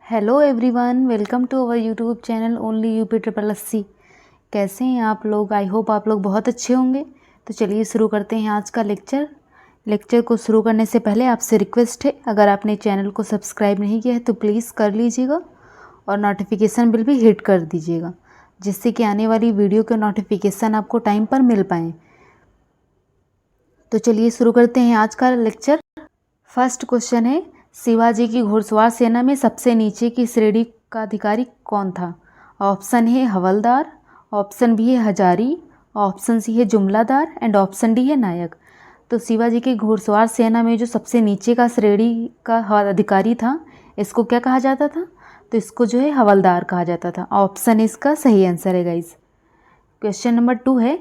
Hello everyone, welcome to our YouTube channel only UP triple SC. कैसे हैं आप लोग? आई होप आप लोग बहुत अच्छे होंगे। तो चलिए शुरू करते हैं आज का लेक्चर को शुरू करने से पहले आपसे रिक्वेस्ट है, अगर आपने चैनल को सब्सक्राइब नहीं किया है तो प्लीज़ कर लीजिएगा और नोटिफिकेशन बिल भी हिट कर दीजिएगा, जिससे कि आने वाली वीडियो के नोटिफिकेशन आपको टाइम पर मिल पाएँ। तो चलिए शुरू करते हैं आज का लेक्चर। फर्स्ट क्वेश्चन है, शिवाजी की घुड़सवार सेना में सबसे नीचे की श्रेणी का अधिकारी कौन था? ऑप्शन है हवलदार, ऑप्शन बी है हजारी, ऑप्शन सी है जुमलादार एंड ऑप्शन डी है नायक। तो शिवाजी की घुड़सवार सेना में जो सबसे नीचे का श्रेणी का अधिकारी था, इसको क्या कहा जाता था? तो इसको जो है हवलदार कहा जाता था। ऑप्शन इसका सही आंसर है गाइज। क्वेश्चन नंबर 2 है,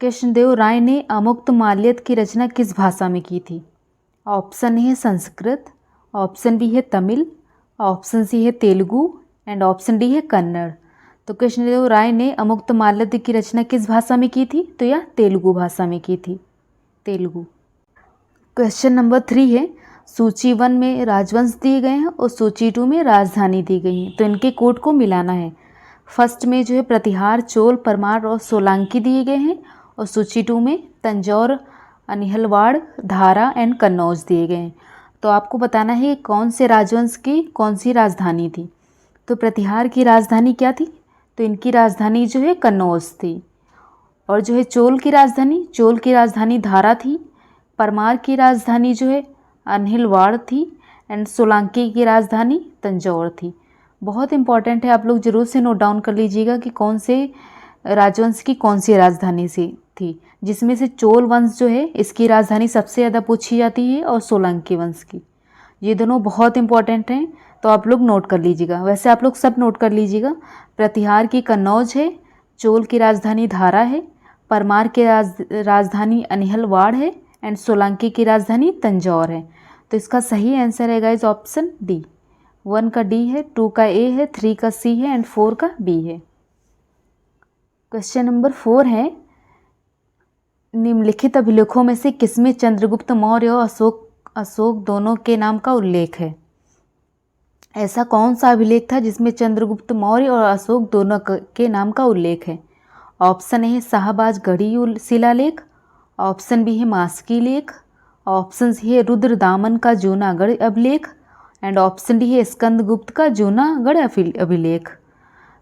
कृष्णदेव राय ने अमुक्तमाल्यद की रचना किस भाषा में की थी? ऑप्शन है संस्कृत, ऑप्शन बी है तमिल, ऑप्शन सी है तेलुगु एंड ऑप्शन डी है कन्नड़। तो कृष्णदेव राय ने अमुक्तमाल्यद की रचना किस भाषा में की थी? तो यह तेलुगु भाषा में की थी, तेलुगु। क्वेश्चन नंबर 3 है, सूची 1 में राजवंश दिए गए हैं और सूची 2 में राजधानी दी गई है, तो इनके कोड को मिलाना है। फर्स्ट में जो है प्रतिहार, चोल, परमार और सोलंकी दिए गए हैं और सूची 2 में तंजौर, अनिहलवाड़, धारा एंड कन्नौज दिए गए हैं। तो आपको बताना है कौन से राजवंश की कौन सी राजधानी थी। तो प्रतिहार की राजधानी क्या थी? तो इनकी राजधानी जो है कन्नौज थी। और जो है चोल की राजधानी धारा थी। परमार की राजधानी जो है अनिहलवाड़ थी एंड सोलंकी की राजधानी तंजौर थी। बहुत इंपॉर्टेंट है, आप लोग ज़रूर से नोट डाउन कर लीजिएगा कि कौन से राजवंश की कौन सी राजधानी से थी। जिसमें से चोल वंश जो है इसकी राजधानी सबसे ज़्यादा पूछी जाती है और सोलंकी वंश की। ये दोनों बहुत इंपॉर्टेंट हैं, तो आप लोग नोट कर लीजिएगा। वैसे आप लोग सब नोट कर लीजिएगा। प्रतिहार की कन्नौज है, चोल की राजधानी धारा है, परमार की राजधानी अनिहलवाड़ है एंड सोलंकी की राजधानी तंजौर है। तो इसका सही आंसर है गाइज ऑप्शन डी। 1 का डी है, 2 का ए है, 3 का सी है एंड 4 का बी है। क्वेश्चन नंबर 4 है, निम्नलिखित अभिलेखों में से किसमें चंद्रगुप्त मौर्य और अशोक दोनों के नाम का उल्लेख है? ऐसा कौन सा अभिलेख था जिसमें चंद्रगुप्त मौर्य और अशोक दोनों के नाम का उल्लेख है? ऑप्शन ए है शाहबाज गढ़ी शिलालेख, ऑप्शन बी है मास्की लेख, ऑप्शन सी है रुद्रदामन का जूनागढ़ अभिलेख एंड ऑप्शन डी है स्कंदगुप्त का जूनागढ़ अभिलेख।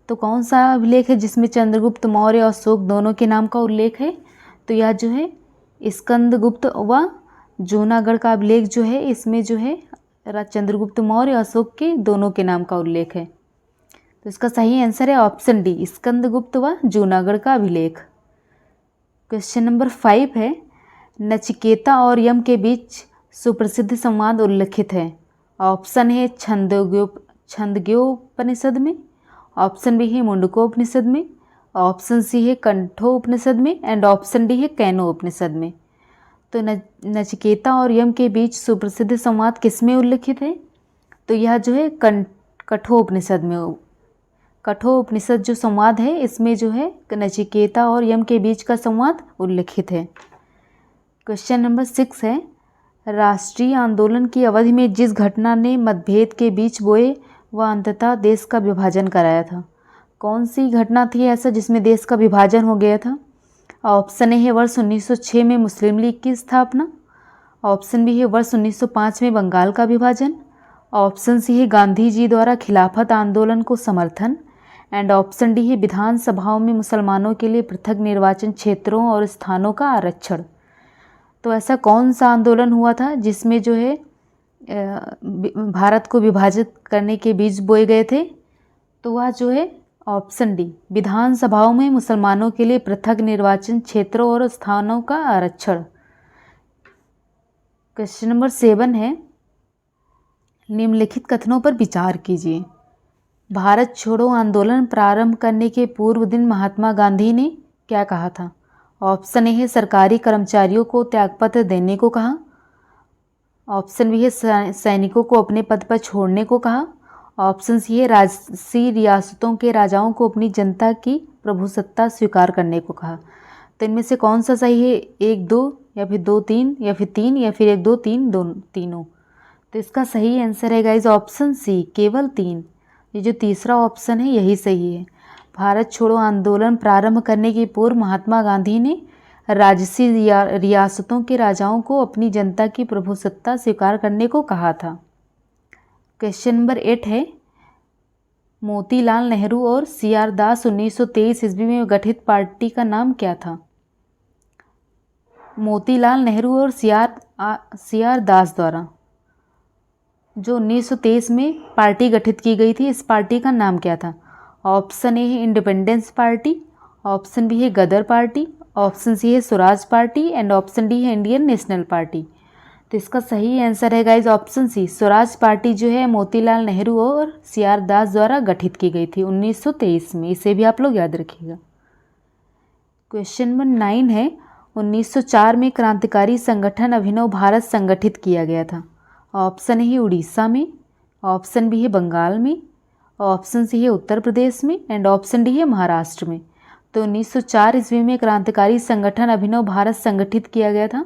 तो कौन सा अभिलेख है जिसमें चंद्रगुप्त मौर्य और अशोक दोनों के नाम का उल्लेख है? तो यह जो है स्कंदगुप्त व जूनागढ़ का अभिलेख जो है, इसमें जो है चंद्रगुप्त मौर्य और अशोक के दोनों के नाम का उल्लेख है। तो इसका सही आंसर है ऑप्शन डी, स्कंदगुप्त व जूनागढ़ का अभिलेख। क्वेश्चन नंबर 5 है, नचिकेता और यम के बीच सुप्रसिद्ध संवाद उल्लिखित है। ऑप्शन है छंदोग्योपनिषद में, ऑप्शन बी है मुंडकोपनिषद में, ऑप्शन सी है कंठोपनिषद में एंड ऑप्शन डी है कैनोपनिषद में। तो नचिकेता और यम के बीच सुप्रसिद्ध संवाद किसमें उल्लिखित है? तो यह जो है कठोपनिषद में, कठोपनिषद जो संवाद है इसमें जो है नचिकेता और यम के बीच का संवाद उल्लिखित है। क्वेश्चन नंबर 6 है, राष्ट्रीय आंदोलन की अवधि में जिस घटना ने मतभेद के बीच बोए व अंततः देश का विभाजन कराया था, कौन सी घटना थी ऐसा जिसमें देश का विभाजन हो गया था? ऑप्शन ए है वर्ष 1906 में मुस्लिम लीग की स्थापना, ऑप्शन बी है वर्ष 1905 में बंगाल का विभाजन, ऑप्शन सी है गांधी जी द्वारा खिलाफत आंदोलन को समर्थन एंड ऑप्शन डी है विधानसभाओं में मुसलमानों के लिए पृथक निर्वाचन क्षेत्रों और स्थानों का आरक्षण। तो ऐसा कौन सा आंदोलन हुआ था जिसमें जो है भारत को विभाजित करने के बीज बोए गए थे? तो वह जो है ऑप्शन डी, विधानसभाओं में मुसलमानों के लिए पृथक निर्वाचन क्षेत्रों और स्थानों का आरक्षण। क्वेश्चन नंबर 7 है, निम्नलिखित कथनों पर विचार कीजिए। भारत छोड़ो आंदोलन प्रारंभ करने के पूर्व दिन महात्मा गांधी ने क्या कहा था? ऑप्शन ए है सरकारी कर्मचारियों को त्यागपत्र देने को कहा, ऑप्शन बी है सैनिकों को अपने पद पर छोड़ने को कहा, ऑप्शन सी है राजसी रियासतों के राजाओं को अपनी जनता की प्रभुसत्ता स्वीकार करने को कहा। तो इनमें से कौन सा सही है? 1 2 या फिर 2 3 या फिर 3 या फिर 1 2 3 तीनों? तो इसका सही आंसर है गाइज ऑप्शन सी, केवल 3। ये जो तीसरा ऑप्शन है यही सही है। भारत छोड़ो आंदोलन प्रारंभ करने के पूर्व महात्मा गांधी ने राजसी रियासतों के राजाओं को अपनी जनता की प्रभुसत्ता स्वीकार करने को कहा था। क्वेश्चन नंबर 8 है, मोतीलाल नेहरू और सी.आर. दास 1923 ईस्वी में गठित पार्टी का नाम क्या था? मोतीलाल नेहरू और सी.आर. दास द्वारा जो 1923 में पार्टी गठित की गई थी, इस पार्टी का नाम क्या था? ऑप्शन ए है इंडिपेंडेंस पार्टी, ऑप्शन बी है गदर पार्टी, ऑप्शन सी है Swaraj party and option D है इंडियन नेशनल पार्टी। तो इसका सही आंसर है guys option C, Swaraj party जो है मोतीलाल नेहरू और सी.आर. दास द्वारा गठित की गई थी 1923 में। इसे भी आप लोग याद रखिएगा। क्वेश्चन नंबर 9 है, 1904 में क्रांतिकारी संगठन अभिनव भारत संगठित किया गया था। ऑप्शन ए है उड़ीसा में, ऑप्शन बी है बंगाल में, ऑप्शन सी है उत्तर प्रदेश में एंड ऑप्शन डी है महाराष्ट्र में। तो 1904 ईस्वी में क्रांतिकारी संगठन अभिनव भारत संगठित किया गया था।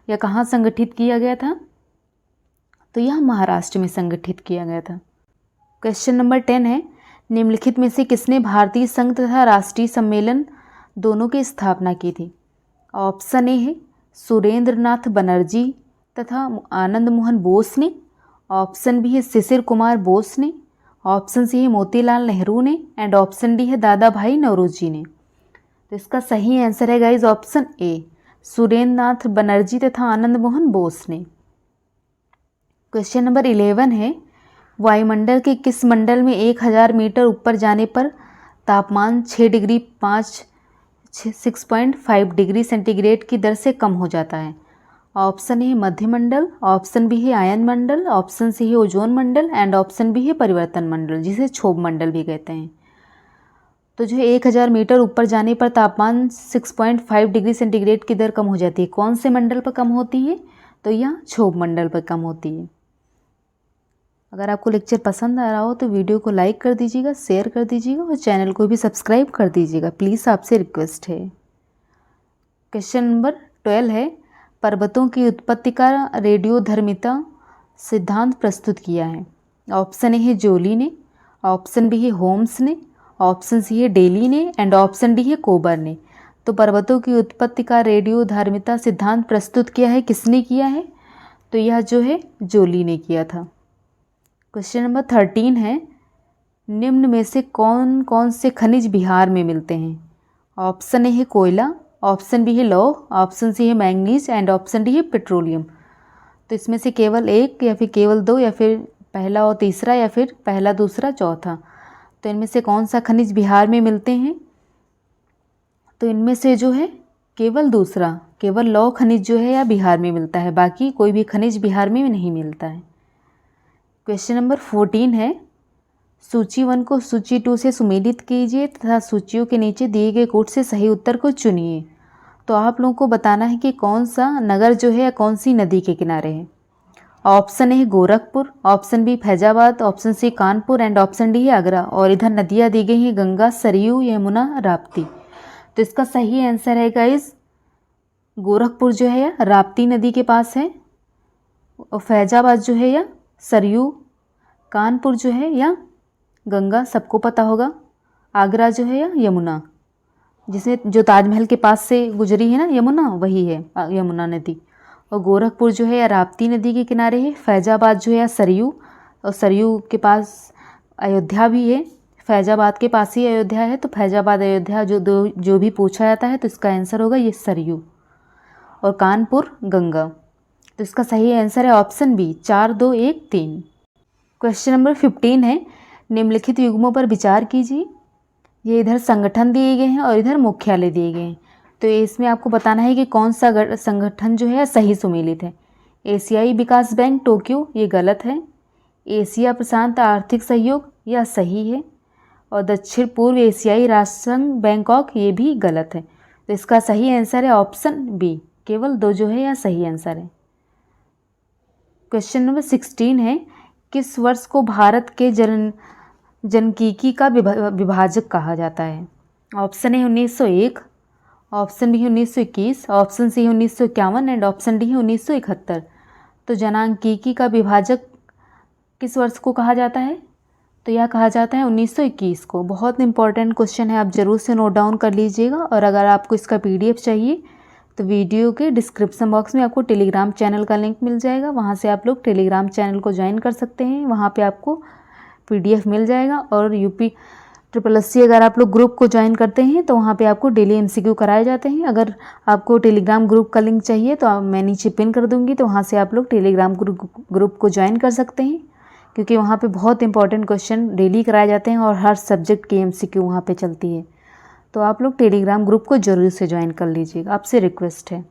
या कहाँ संगठित किया गया था? तो यह महाराष्ट्र में संगठित किया गया था। क्वेश्चन नंबर 10 है, निम्नलिखित में से किसने भारतीय संघ तथा राष्ट्रीय सम्मेलन दोनों की स्थापना की थी? ऑप्शन ए है सुरेंद्र नाथ बनर्जी तथा आनंद मोहन बोस ने, ऑप्शन बी है शिशिर कुमार बोस ने, ऑप्शन सी है मोतीलाल नेहरू ने एंड ऑप्शन डी है दादा भाई नौरोजी ने। तो इसका सही आंसर है गाइज ऑप्शन ए, सुरेंद्र नाथ बनर्जी तथा आनंद मोहन बोस ने। क्वेश्चन नंबर 11 है, वायुमंडल के किस मंडल में 1000 मीटर ऊपर जाने पर तापमान 6.5 डिग्री सेंटीग्रेड की दर से कम हो जाता है? ऑप्शन ए है मध्य मंडल, ऑप्शन बी है आयन मंडल, ऑप्शन सी है ओजोन मंडल एंड ऑप्शन बी है परिवर्तन मंडल, जिसे क्षोभ मंडल भी कहते हैं। तो जो 1000 मीटर ऊपर जाने पर तापमान 6.5 डिग्री सेंटीग्रेड की दर कम हो जाती है। कौन से मंडल पर कम होती है? तो यह क्षोभ मंडल पर कम होती है। अगर आपको लेक्चर पसंद आ रहा हो तो वीडियो को लाइक कर दीजिएगा, शेयर कर दीजिएगा और चैनल को भी सब्सक्राइब कर दीजिएगा, प्लीज़ आपसे रिक्वेस्ट है। क्वेश्चन नंबर 12 है, पर्वतों की उत्पत्ति का रेडियोधर्मिता सिद्धांत प्रस्तुत किया है। ऑप्शन ए है जोली ने, ऑप्शन बी है होम्स ने, ऑप्शन सी है डेली ने एंड ऑप्शन डी है कोबर ने। तो पर्वतों की उत्पत्ति का रेडियोधर्मिता सिद्धांत प्रस्तुत किया है, किसने किया है? तो यह जो है जोली ने किया था। क्वेश्चन नंबर 13 है, निम्न में से कौन कौन से खनिज बिहार में मिलते हैं? ऑप्शन ए है कोयला, ऑप्शन बी है लौह, ऑप्शन सी है मैंगनीज एंड ऑप्शन डी है पेट्रोलियम। तो इसमें से केवल एक या फिर केवल दो या फिर पहला और तीसरा या फिर पहला दूसरा चौथा। तो इनमें से कौन सा खनिज बिहार में मिलते हैं? तो इनमें से जो है केवल दूसरा, केवल लौह खनिज जो है या बिहार में मिलता है, बाकी कोई भी खनिज बिहार में नहीं मिलता है। क्वेश्चन नंबर 14 है, सूची 1 को सूची 2 से सुमेलित कीजिए तथा सूचियों के नीचे दिए गए कोड से सही उत्तर को चुनिए। तो आप लोगों को बताना है कि कौन सा नगर जो है या कौन सी नदी के किनारे है। ऑप्शन ए है Gorakhpur, option B Faizabad, option C Kanpur and option D है आगरा। और इधर नदियाँ दी गई हैं गंगा, सरयू, यमुना, राप्ती। तो इसका सही आंसर है गाइस गोरखपुर जो है या राप्ती नदी के पास है, और फैजाबाद जो है या सरयू, कानपुर जो है या गंगा, सबको पता होगा, आगरा जो है या यमुना, जिसमें जो ताजमहल के पास से गुजरी है ना यमुना, वही है यमुना नदी। और गोरखपुर जो है या राप्ती नदी के किनारे है, फैजाबाद जो है या सरयू, और सरयू के पास अयोध्या भी है, फैजाबाद के पास ही अयोध्या है। तो फैजाबाद अयोध्या जो भी पूछा जाता है तो इसका आंसर होगा ये सरयू। और कानपुर गंगा। तो इसका सही आंसर है ऑप्शन बी 4, 2, 1, 3। क्वेश्चन नंबर 15 है, निम्नलिखित युग्मों पर विचार कीजिए। ये इधर संगठन दिए गए हैं और इधर मुख्यालय दिए गए हैं। तो इसमें आपको बताना है कि कौन सा संगठन जो है सही सुमेलित है। एशियाई विकास बैंक टोक्यो, ये गलत है। एशिया प्रशांत आर्थिक सहयोग, यह सही है। और दक्षिण पूर्व एशियाई राष्ट्र संघ बैंकॉक, ये भी गलत है। तो इसका सही आंसर है ऑप्शन बी, केवल 2 जो है यह सही आंसर है। क्वेश्चन नंबर 16 है, किस वर्ष को भारत के जनकीकी का विभाजक कहा जाता है? Option A 1901, option B 1921, option C 1951 and option D 1971। तो जनांकीकी का विभाजक किस वर्ष को कहा जाता है? तो यह कहा जाता है 1921 को। बहुत इंपॉर्टेंट क्वेश्चन है, आप ज़रूर से नोट डाउन कर लीजिएगा। और अगर आपको इसका PDF चाहिए तो वीडियो के डिस्क्रिप्शन बॉक्स में आपको टेलीग्राम चैनल का लिंक मिल जाएगा, वहाँ से आप लोग टेलीग्राम चैनल को ज्वाइन कर सकते हैं। वहाँ पे आपको PDF मिल जाएगा। और UPSSC अगर आप लोग ग्रुप को ज्वाइन करते हैं तो वहाँ पे आपको डेली MCQ कराए जाते हैं। अगर आपको टेलीग्राम ग्रुप का लिंक चाहिए तो मैं नीचे पिन कर दूँगी, तो वहाँ से आप लोग टेलीग्राम ग्रुप को ज्वाइन कर सकते हैं, क्योंकि वहाँ पे बहुत इंपॉर्टेंट क्वेश्चन डेली कराए जाते हैं और हर सब्जेक्ट की MCQ वहाँ पे चलती है। तो आप लोग टेलीग्राम ग्रुप को जरूर से ज्वाइन कर लीजिएगा, आपसे रिक्वेस्ट है।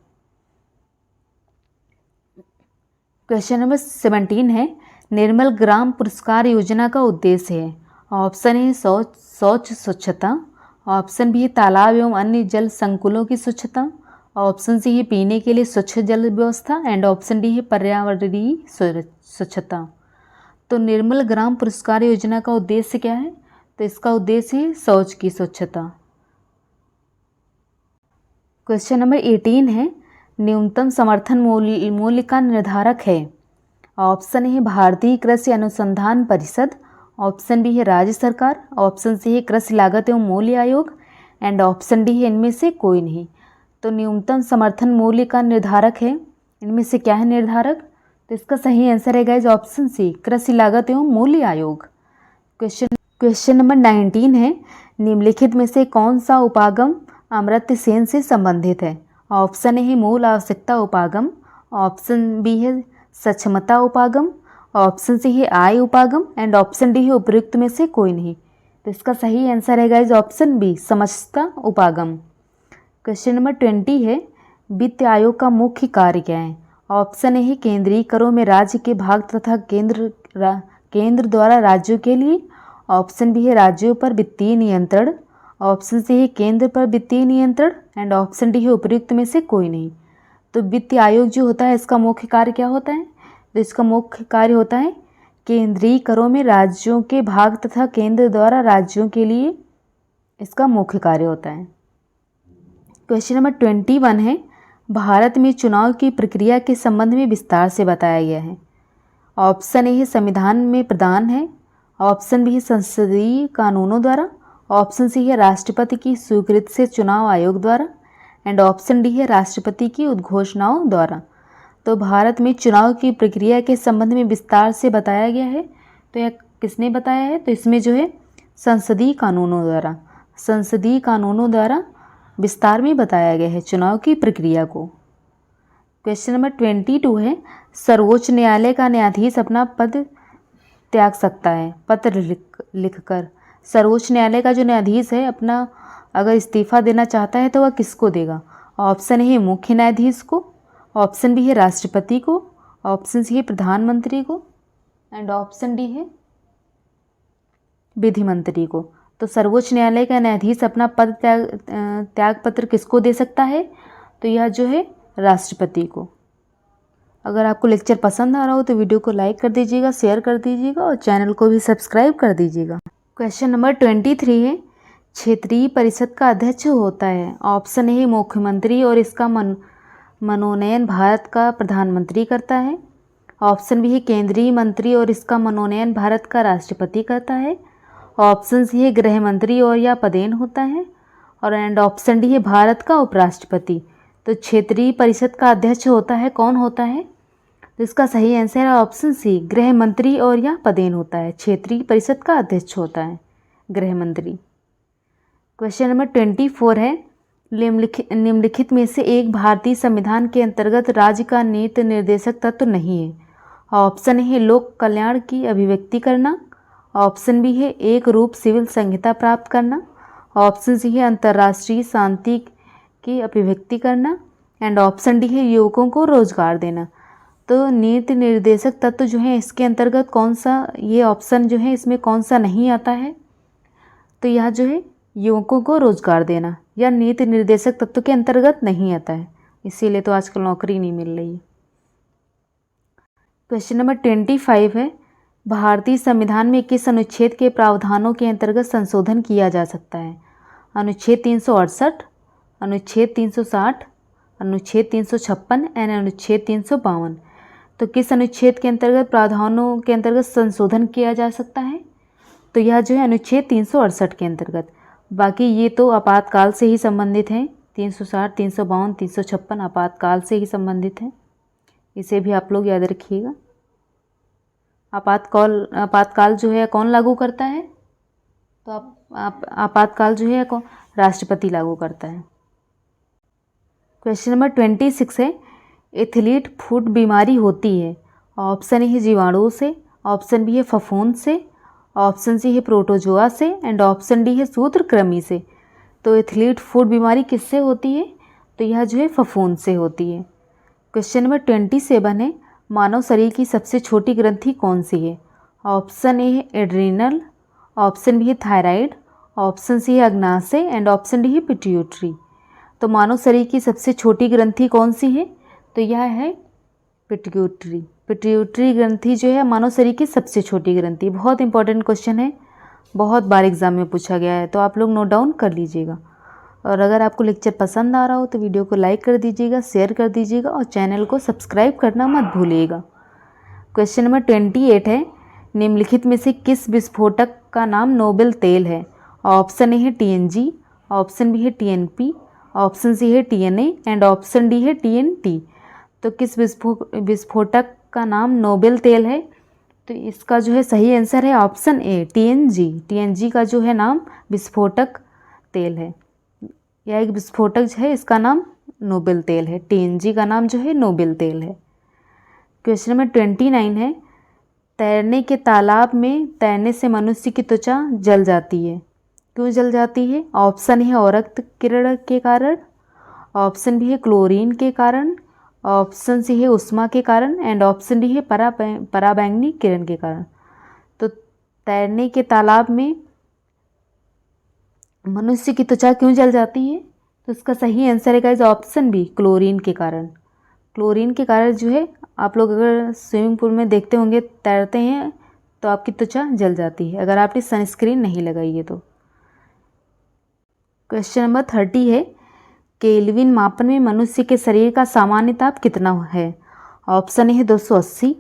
क्वेश्चन नंबर 17 है, निर्मल ग्राम पुरस्कार योजना का उद्देश्य है। ऑप्शन ए शौच स्वच्छता, ऑप्शन बी है तालाब एवं अन्य जल संकुलों की स्वच्छता, ऑप्शन सी है पीने के लिए स्वच्छ जल व्यवस्था, एंड ऑप्शन डी है पर्यावरणीय स्वच्छता। तो निर्मल ग्राम पुरस्कार योजना का उद्देश्य क्या है? तो इसका उद्देश्य है शौच की स्वच्छता। क्वेश्चन नंबर 18 है, न्यूनतम समर्थन मूल्य का निर्धारक है। ऑप्शन ए है भारतीय कृषि अनुसंधान परिषद, ऑप्शन बी है राज्य सरकार, ऑप्शन सी है कृषि लागत एवं मूल्य आयोग, एंड ऑप्शन डी है इनमें से कोई नहीं। तो न्यूनतम समर्थन मूल्य का निर्धारक है, इनमें से क्या है निर्धारक? तो इसका सही आंसर है गाइस ऑप्शन सी, कृषि लागत एवं मूल्य आयोग। क्वेश्चन नंबर 19 है, निम्नलिखित में से कौन सा उपागम अमर्त्य सेन से संबंधित है? ऑप्शन ए है मूल आवश्यकता उपागम, ऑप्शन बी है सक्षमता उपागम, ऑप्शन सी है आय उपागम, एंड ऑप्शन डी है उपयुक्त में से कोई नहीं। तो इसका सही आंसर है गाइस ऑप्शन बी, समझता उपागम। क्वेश्चन नंबर 20 है, वित्त आयोग का मुख्य कार्य क्या है? ऑप्शन ए है केंद्रीय करों में राज्य के भाग तथा केंद्र द्वारा राज्यों के लिए, ऑप्शन बी है राज्यों पर वित्तीय नियंत्रण, ऑप्शन सी है केंद्र पर वित्तीय नियंत्रण, एंड ऑप्शन डी है उपयुक्त में से कोई नहीं। तो वित्त आयोग जो होता है इसका मुख्य कार्य क्या होता है? तो इसका मुख्य कार्य होता है केंद्रीय करों में राज्यों के भाग तथा केंद्र द्वारा राज्यों के लिए इसका मुख्य कार्य होता है। क्वेश्चन नंबर 21 है, भारत में चुनाव की प्रक्रिया के संबंध में विस्तार से बताया गया है। ऑप्शन ए है संविधान में प्रदान है, ऑप्शन बी है संसदीय कानूनों द्वारा, ऑप्शन सी है राष्ट्रपति की स्वीकृति से चुनाव आयोग द्वारा, एंड ऑप्शन डी है राष्ट्रपति की उद्घोषणाओं द्वारा। तो भारत में चुनाव की प्रक्रिया के संबंध में विस्तार से बताया गया है। तो यह किसने बताया है? तो इसमें जो है संसदीय कानूनों द्वारा विस्तार में बताया गया है चुनाव की प्रक्रिया को। क्वेश्चन नंबर 22 है, सर्वोच्च न्यायालय का न्यायाधीश अपना पद त्याग सकता है पत्र लिखकर। सर्वोच्च न्यायालय का जो न्यायाधीश है अपना अगर इस्तीफा देना चाहता है तो वह किसको देगा? ऑप्शन ए है मुख्य न्यायाधीश को, ऑप्शन बी है राष्ट्रपति को, ऑप्शन सी है प्रधानमंत्री को, एंड ऑप्शन डी है विधि मंत्री को। तो सर्वोच्च न्यायालय का न्यायाधीश अपना पद त्याग पत्र किसको दे सकता है? तो यह जो है राष्ट्रपति को। अगर आपको लेक्चर पसंद आ रहा हो तो वीडियो को लाइक कर दीजिएगा, शेयर कर दीजिएगा और चैनल को भी सब्सक्राइब कर दीजिएगा। क्वेश्चन नंबर 23 है, क्षेत्रीय परिषद का अध्यक्ष होता है। ऑप्शन ए मुख्यमंत्री और इसका मनोनयन भारत का प्रधानमंत्री करता है, ऑप्शन बी है केंद्रीय मंत्री और इसका मनोनयन भारत का राष्ट्रपति करता है, ऑप्शन सी है गृह मंत्री और यह पदेन होता है, और एंड ऑप्शन डी है भारत का उपराष्ट्रपति। तो क्षेत्रीय परिषद का अध्यक्ष होता है, कौन होता है? तो इसका सही आंसर है ऑप्शन सी, गृह मंत्री और यह पदेन होता है। क्षेत्रीय परिषद का अध्यक्ष होता है गृह मंत्री। क्वेश्चन नंबर 24 है, निम्नलिखित में से एक भारतीय संविधान के अंतर्गत राज्य का नीति निर्देशक तत्व नहीं है। ऑप्शन ए है लोक कल्याण की अभिव्यक्ति करना, ऑप्शन बी है एक रूप सिविल संहिता प्राप्त करना, ऑप्शन सी है अंतर्राष्ट्रीय शांति की अभिव्यक्ति करना, एंड ऑप्शन डी है युवकों को रोजगार देना। तो नीति निर्देशक तत्व जो है इसके अंतर्गत कौन सा, ये ऑप्शन जो है इसमें कौन सा नहीं आता है? तो यह जो है युवकों को रोजगार देना या नीति निर्देशक तत्व के अंतर्गत नहीं आता है, इसीलिए तो आजकल नौकरी नहीं मिल रही है। क्वेश्चन नंबर 25 है, भारतीय संविधान में किस अनुच्छेद के प्रावधानों के अंतर्गत संशोधन किया जा सकता है? अनुच्छेद 368, अनुच्छेद 360, अनुच्छेद 356 एंड अनुच्छेद 352। तो किस अनुच्छेद के अंतर्गत प्रावधानों के अंतर्गत संशोधन किया जा सकता है? तो यह जो है अनुच्छेद 368 के अंतर्गत। बाकी ये तो आपातकाल से ही संबंधित हैं। 360, 352, 356 आपातकाल से ही संबंधित हैं। इसे भी आप लोग याद रखिएगा। आपातकाल जो है कौन लागू करता है? तो आपातकाल जो है कौन? राष्ट्रपति लागू करता है। क्वेश्चन नंबर 26 है, एथलीट फुट बीमारी होती है। ऑप्शन ए है जीवाणुओं से, ऑप्शन बी है फफूंद से, ऑप्शन सी है प्रोटोजोआ से एंड ऑप्शन डी है सूत्रकृमि से। तो एथलीट फुट बीमारी किससे होती है? तो यह जो है फफूंद से होती है। क्वेश्चन नंबर 27 है, मानव शरीर की सबसे छोटी ग्रंथि कौन सी है? ऑप्शन ए है एड्रीनल, ऑप्शन बी है थायराइड, ऑप्शन सी है अग्नाशय एंड ऑप्शन डी है पिट्यूटरी। तो मानव शरीर की सबसे छोटी ग्रंथि कौन सी है? तो यह है पिट्यूटरी। पिट्यूटरी ग्रंथि जो है मानव शरीर की सबसे छोटी ग्रंथि। बहुत इंपॉर्टेंट क्वेश्चन है, बहुत बार एग्जाम में पूछा गया है, तो आप लोग नोट डाउन कर लीजिएगा। और अगर आपको लेक्चर पसंद आ रहा हो तो वीडियो को लाइक कर दीजिएगा, शेयर कर दीजिएगा और चैनल को सब्सक्राइब करना मत भूलिएगा। क्वेश्चन नंबर 28 है, निम्नलिखित में से किस विस्फोटक का नाम नोबेल तेल है? ऑप्शन ए है TNG, ऑप्शन बी है TNP, ऑप्शन सी है TNA एंड ऑप्शन डी है TNT। तो किस विस्फोटक का नाम नोबेल तेल है? तो इसका जो है सही आंसर है ऑप्शन ए TNG। TNG का जो है नाम विस्फोटक तेल है। यह एक विस्फोटक जो है, इसका नाम नोबेल तेल है। TNG का नाम जो है नोबेल तेल है। क्वेश्चन नंबर 29 है, तैरने के तालाब में तैरने से मनुष्य की त्वचा जल जाती है। क्यों जल जाती है? ऑप्शन है औरक्त किरण के कारण, ऑप्शन बी है क्लोरीन के कारण, ऑप्शन सी है उष्मा के कारण एंड ऑप्शन डी है पराबैंगनी किरण के कारण। तो तैरने के तालाब में मनुष्य की त्वचा क्यों जल जाती है? तो इसका सही आंसर है गाइस ऑप्शन बी क्लोरीन के कारण। क्लोरीन के कारण जो है, आप लोग अगर स्विमिंग पूल में देखते होंगे तैरते हैं तो आपकी त्वचा जल जाती है अगर आपने सनस्क्रीन नहीं लगाई है तो। क्वेश्चन नंबर 30 है, केल्विन मापन में मनुष्य के शरीर का सामान्य ताप कितना है? ऑप्शन ए है 280,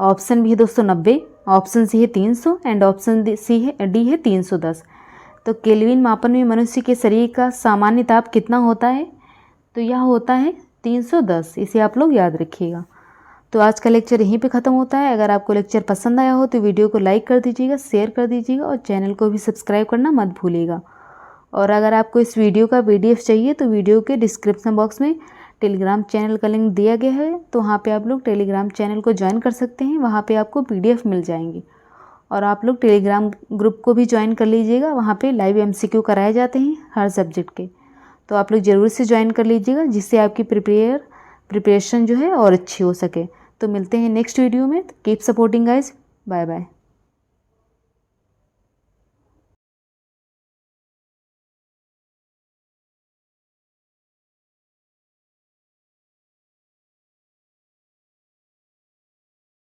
ऑप्शन बी है 290, ऑप्शन सी है 300 एंड ऑप्शन डी है 310। तो केल्विन मापन में मनुष्य के शरीर का सामान्य ताप कितना होता है? तो यह होता है 310। इसे आप लोग याद रखिएगा। तो आज का लेक्चर यहीं पे ख़त्म होता है। अगर आपको लेक्चर पसंद आया हो तो वीडियो को लाइक कर दीजिएगा, शेयर कर दीजिएगा और चैनल को भी सब्सक्राइब करना मत भूलिएगा। और अगर आपको इस वीडियो का PDF चाहिए तो वीडियो के डिस्क्रिप्शन बॉक्स में टेलीग्राम चैनल का लिंक दिया गया है, तो वहाँ पे आप लोग टेलीग्राम चैनल को ज्वाइन कर सकते हैं। वहाँ पे आपको PDF मिल जाएंगे और आप लोग टेलीग्राम ग्रुप को भी ज्वाइन कर लीजिएगा। वहाँ पे लाइव MCQ कराए जाते हैं हर सब्जेक्ट के, तो आप लोग ज़रूर से ज्वाइन कर लीजिएगा, जिससे आपकी प्रिपरेशन जो है और अच्छी हो सके। तो मिलते हैं नेक्स्ट वीडियो में। Keep supporting guys, bye bye.